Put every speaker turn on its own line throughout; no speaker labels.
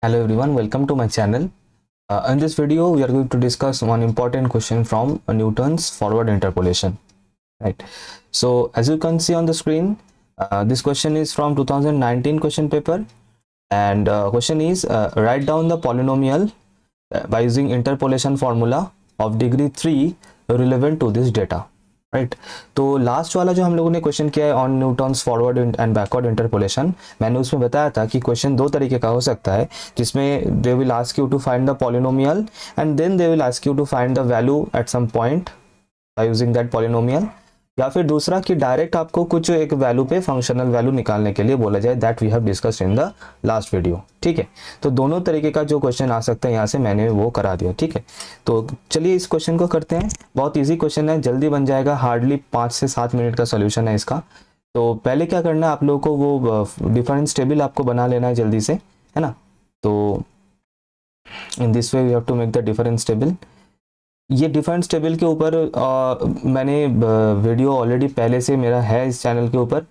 Hello everyone, welcome to my channel. In this video, we are going to discuss one important question from Newton's forward interpolation. Right. So as you can see on the screen, this question is from 2019 question paper, and question is write down the polynomial by using interpolation formula of degree 3 relevant to this data. Right तो last वाला जो हम लोगों ने question किया है on Newton's forward and backward interpolation, मैंने उसमें बताया था कि क्वेश्चन दो तरीके का हो सकता है, जिसमें they will ask you to find the polynomial and then they will ask you to find the value at some point by using that polynomial, या फिर दूसरा कि डायरेक्ट आपको कुछ एक वैल्यू पे फंक्शनल वैल्यू निकालने के लिए बोला जाए, that we have discussed in the last video. ठीक है, तो दोनों तरीके का जो क्वेश्चन आ सकता है यहाँ से मैंने वो करा दिया. ठीक है, तो चलिए इस क्वेश्चन को करते हैं. बहुत ईजी क्वेश्चन है, जल्दी बन जाएगा, हार्डली 5 से 7 मिनट का सोल्यूशन है इसका. तो पहले क्या करना है, आप लोगों को वो डिफरेंस टेबल आपको बना लेना है जल्दी से, है ना. तो in this way we have to make the difference table. ये डिफरेंस टेबल के ऊपर मैंने वीडियो ऑलरेडी पहले से मेरा है इस चैनल के ऊपर,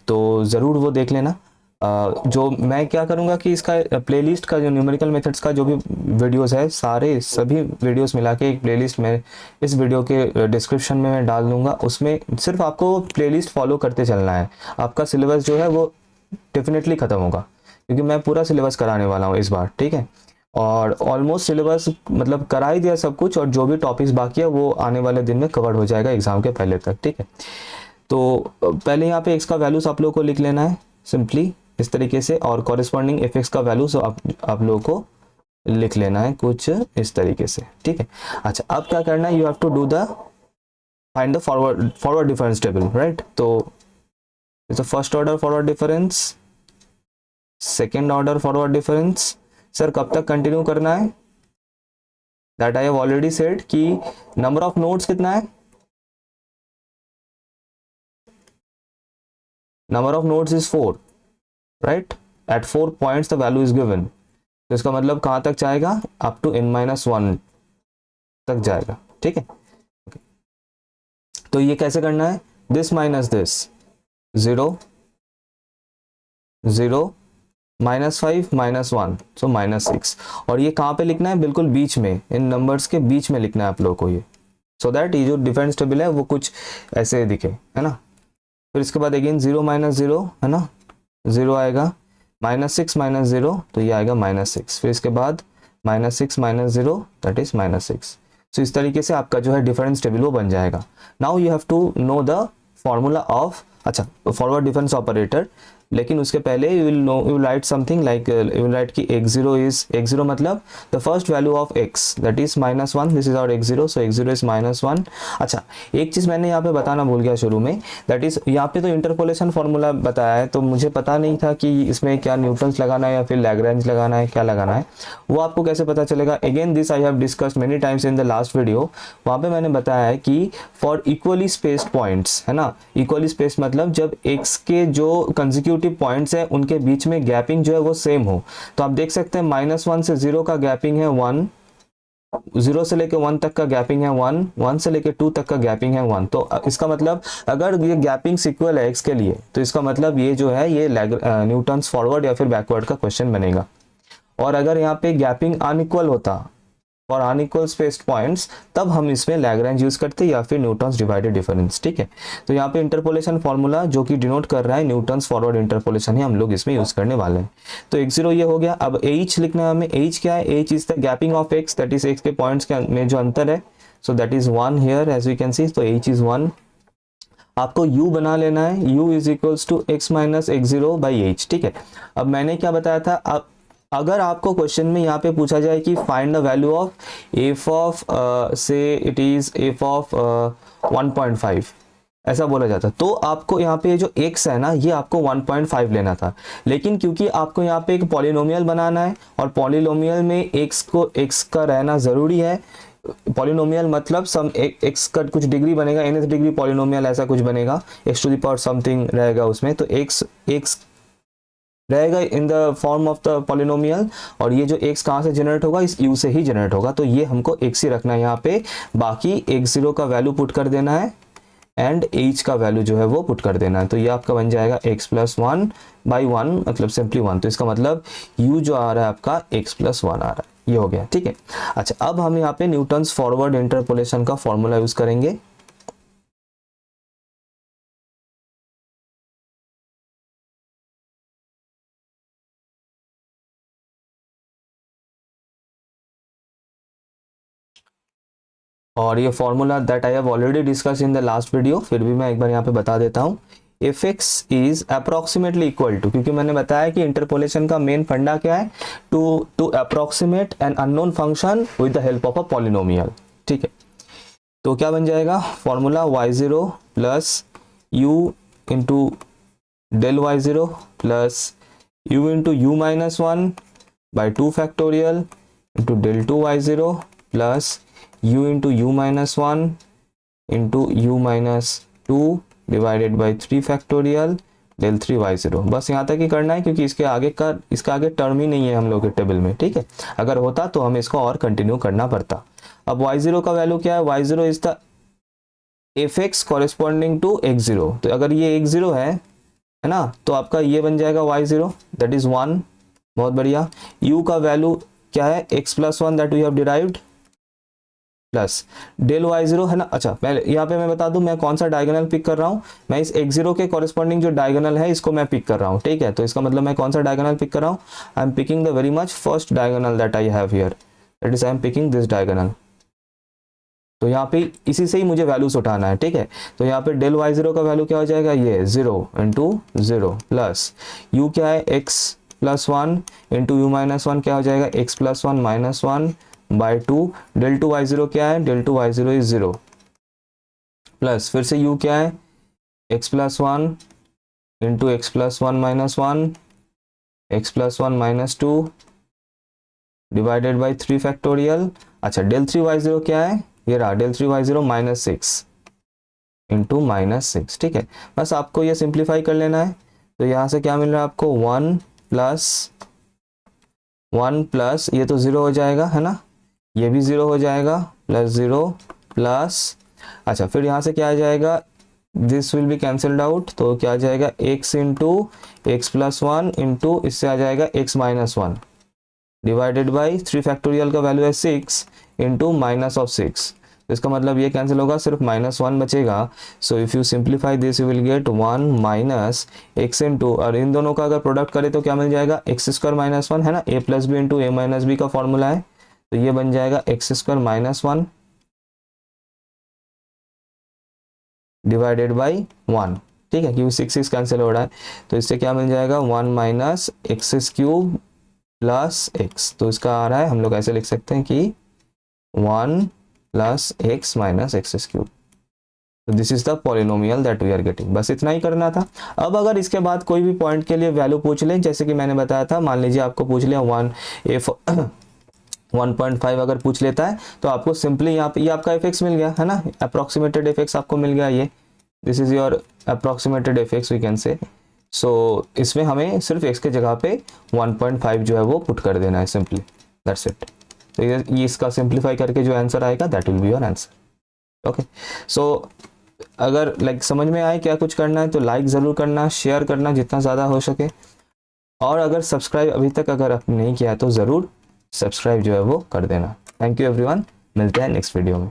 तो ज़रूर वो देख लेना. जो मैं क्या करूँगा कि इसका प्लेलिस्ट का जो न्यूमेरिकल मेथड्स का जो भी वीडियोस है, सारे सभी वीडियोस मिला के एक प्लेलिस्ट में इस वीडियो के डिस्क्रिप्शन में मैं डाल दूँगा. उसमें सिर्फ आपको प्लेलिस्ट फॉलो करते चलना है, आपका सिलेबस जो है वो डेफिनेटली ख़त्म होगा, क्योंकि मैं पूरा सिलेबस कराने वाला हूँ इस बार. ठीक है, और ऑलमोस्ट सिलेबस मतलब करा ही दिया सब कुछ, और जो भी टॉपिक्स बाकी है वो आने वाले दिन में कवर हो जाएगा एग्जाम के पहले तक. ठीक है, तो पहले यहाँ पे x का वैल्यूज आप लोगों को लिख लेना है सिंपली इस तरीके से, और कॉरेस्पॉन्डिंग fx का वैल्यूज आप लोगों को लिख लेना है कुछ इस तरीके से. ठीक है, अच्छा अब क्या करना है, you have to do the find the forward difference table. Right, तो it's first order forward difference, second order forward difference. Sir कब तक कंटिन्यू करना है, that I have already said कि नंबर ऑफ नोड्स कितना है, number of nodes is 4. Right, at 4 points the value is given. तो इसका मतलब कहां तक जाएगा, अप टू n-1 तक जाएगा. ठीक है, तो ये कैसे करना है, दिस माइनस दिस, 0 0 -5 -1, सो -6. और ये कहाँ पे लिखना है, बिल्कुल बीच में, इन नंबर्स के बीच में लिखना है आप लोगों को ये, सो दैट ये जो डिफरेंस टेबल है वो कुछ ऐसे दिखे, है ना. फिर इसके बाद अगेन 0 -0, है ना, 0 आएगा, -6 -0, तो ये आएगा -6. फिर इसके बाद -6 -0, दैट इज -6. सो इस तरीके से आपका जो है डिफरेंस टेबल वो बन जाएगा. Now you have to know the formula of, अच्छा फॉरवर्ड डिफरेंस ऑपरेटर. लेकिन उसके पहले you will write something like, you will write कि x0 मतलब the first value of x, that is -1. This is our x0, so x0 is -1. अच्छा एक चीज़ मैंने यहाँ पे बताना भूल गया शुरू में, दैट इज यहाँ पे तो इंटरपोलेशन फार्मूला बताया है, तो मुझे पता नहीं था कि इसमें क्या न्यूटन्स लगाना है या फिर लैग्रेंज लगाना है, क्या लगाना है, वो आपको कैसे पता चलेगा. Again this I have discussed many times in the last video. वहाँ पे मैंने बताया है कि फॉर इक्वली स्पेस्ड पॉइंट्स, है ना, इक्वली स्पेस्ड मतलब जब x के जो कंसेक्यूटिव पॉइंट्स है उनके बीच में गैपिंग जो है वो सेम हो. तो आप देख सकते हैं -1 से 0 का गैपिंग है 1, 0 से लेके 1 तक का गैपिंग है 1, 1 से लेके 2 तक का गैपिंग है 1. तो इसका मतलब अगर ये गैपिंग इक्वल है x के लिए, तो इसका मतलब ये जो है ये न्यूटन्स फॉरवर्ड या फिर बैकवर्ड का क्वेश्चन बनेगा. और अगर यहाँ पे गैपिंग अनइक्वल होता और अनइक्वल स्पेस्ड पॉइंट्स, तब हम इसमें लैग्रेंज यूज करते या फिर न्यूटन्स डिवाइडेड डिफरेंस. ठीक है, तो यहाँ पे इंटरपोलेशन फॉर्मूला जो कि डिनोट कर रहा है न्यूटन्स फॉरवर्ड इंटरपोलेशन ही हम लोग इसमें यूज करने वाले हैं. तो x0 ये हो गया. अब h लिखना है हमें. h क्या है, h is the gapping of x, that is x के पॉइंट्स के में जो अंतर है, so that is 1 here as we can see. तो h इज 1. आपको u बना लेना है, u is equals to x minus x0 by h. ठीक है, अब मैंने क्या बताया था, अब अगर आपको क्वेश्चन में यहाँ पे पूछा जाए कि find the value of f of से इट इज f ऑफ 1.5 ऐसा बोला जाता, तो आपको यहाँ पे जो x है ना, ये आपको 1.5 लेना था. लेकिन क्योंकि आपको यहाँ पे एक पॉलिनोमियल बनाना है, और पॉलिनोमियल में x का रहना ज़रूरी है. पॉलिनोमियल मतलब सम x का कुछ डिग्री बनेगा, nth डिग्री पॉलिनोमियल ऐसा कुछ बनेगा, x to the power something रहेगा उसमें. तो x रहेगा in the form of the polynomial, और ये जो x कहाँ से जनरेट होगा, इस u से ही जनरेट होगा. तो ये हमको x ही रखना है यहाँ पे, बाकी x0 का वैल्यू पुट कर देना है एंड h का वैल्यू जो है वो पुट कर देना है. तो ये आपका बन जाएगा x + 1 बाई 1 मतलब सिंपली 1, तो इसका मतलब u जो आ रहा है आपका x प्लस 1 आ रहा है, ये हो गया, ठीक है। अच्छा, अब हम यहाँ पे न्यूटन्स फॉरवर्ड इंटरपोलेशन का फॉर्मूला यूज करेंगे। और ये formula that I have already discuss in the last video, फिर भी मैं एक बार यहाँ पे बता देता हूँ। F x is approximately equal to, क्योंकि मैंने बताया कि इंटरपोलेशन का मेन फंडा क्या है, to approximate an unknown function with the help of a polynomial, ठीक है। तो क्या बन जाएगा formula y0 plus u into del y0 plus u into u minus 1 by 2 factorial into del 2 y0 plus u into u minus 1 into u minus 2 divided by 3 factorial del 3 y0। बस यहाँ तक ही करना है, क्योंकि इसका आगे टर्म ही नहीं है हम लोग के टेबल में, ठीक है। अगर होता तो हमें इसको और कंटिन्यू करना पड़ता। अब y0 का वैल्यू क्या है, y0 is the f x corresponding to x0, तो अगर ये x0 है ना, तो आपका ये बन जाएगा y0 दैट इज 1, बहुत बढ़िया। u का वैल्यू क्या है, x plus 1 that we have derived, plus del y0 है ना। अच्छा, पहले यहाँ पे मैं बता दूं मैं कौन सा डायगोनल पिक कर रहा हूँ, मैं इस x0 के कॉरेस्पॉन्डिंग जो डायगोनल है इसको मैं पिक कर रहा हूँ, ठीक है। तो इसका मतलब मैं कौन सा डायगोनल पिक कर रहा हूँ, I am picking the very much first diagonal that I have here, that is I am picking this diagonal. तो यहाँ पे इसी से ही मुझे वैल्यूज उठाना है, ठीक है। तो यहाँ पे डेल y0 का वैल्यू क्या हो जाएगा, ये 0 इंटू 0 प्लस u क्या है x plus 1 into u minus 1 क्या हो जाएगा, x plus 1 minus 1 by 2, del 2 y0 क्या है, डेल 2 y0 इज 0 प्लस फिर से u क्या है, x plus 1 into x plus 1 minus 1 x plus 1 minus 2 divided by 3 factorial. अच्छा, डेल 3 y0 क्या है, ये रहा del 3 y0 minus 6 into minus 6, ठीक है। बस आपको ये सिंप्लीफाई कर लेना है। तो यहाँ से क्या मिल रहा है आपको, 1 प्लस ये तो 0 हो जाएगा है ना, ये भी 0 हो जाएगा, प्लस 0 प्लस, अच्छा फिर यहाँ से क्या आ जाएगा, this will be cancelled out, तो क्या आ जाएगा x into x plus 1 into इससे आ जाएगा x minus 1 divided by 3 factorial का वैल्यू है 6 इंटू माइनस ऑफ 6, तो इसका मतलब ये कैंसिल होगा, सिर्फ माइनस 1 बचेगा। So if you simplify this you will get 1 minus x into, और इन दोनों का अगर प्रोडक्ट करें तो क्या मिल जाएगा, एक्स स्क्वायर माइनस 1 है ना, a plus b into a minus b का फॉर्मूला है, तो ये बन जाएगा x square minus 1 divided by 1, ठीक है, क्योंकि 6 कैंसिल हो रहा है। तो इससे क्या मिल जाएगा, 1 minus x cube plus x, तो इसका आ रहा है, हम लोग ऐसे लिख सकते हैं कि 1 plus x minus x cube. तो this is the polynomial that we are getting. बस इतना ही करना था। अब अगर इसके बाद कोई भी पॉइंट के लिए वैल्यू पूछ लें, जैसे कि मैंने बताया था, मान लीजिए आपको पूछ लिया 1.5 अगर पूछ लेता है, तो आपको सिंपली यहाँ पे ये आपका एफ एक्स मिल गया है ना, अप्रोक्सीमेटेड एफ एक्स आपको मिल गया, ये this is your approximated f x we can say. So इसमें हमें सिर्फ x के जगह पे 1.5 जो है वो पुट कर देना है, सिंपली दैट्स इट। तो ये इसका सिंप्लीफाई करके जो आंसर आएगा that will be your answer. Okay, so अगर लाइक समझ में आए क्या कुछ करना है तो लाइक ज़रूर करना, शेयर करना जितना ज़्यादा हो सके, और अगर सब्सक्राइब अभी तक अगर आपने नहीं किया है तो ज़रूर सब्सक्राइब जो है वो कर देना। थैंक यू एवरीवन, मिलते हैं नेक्स्ट वीडियो में।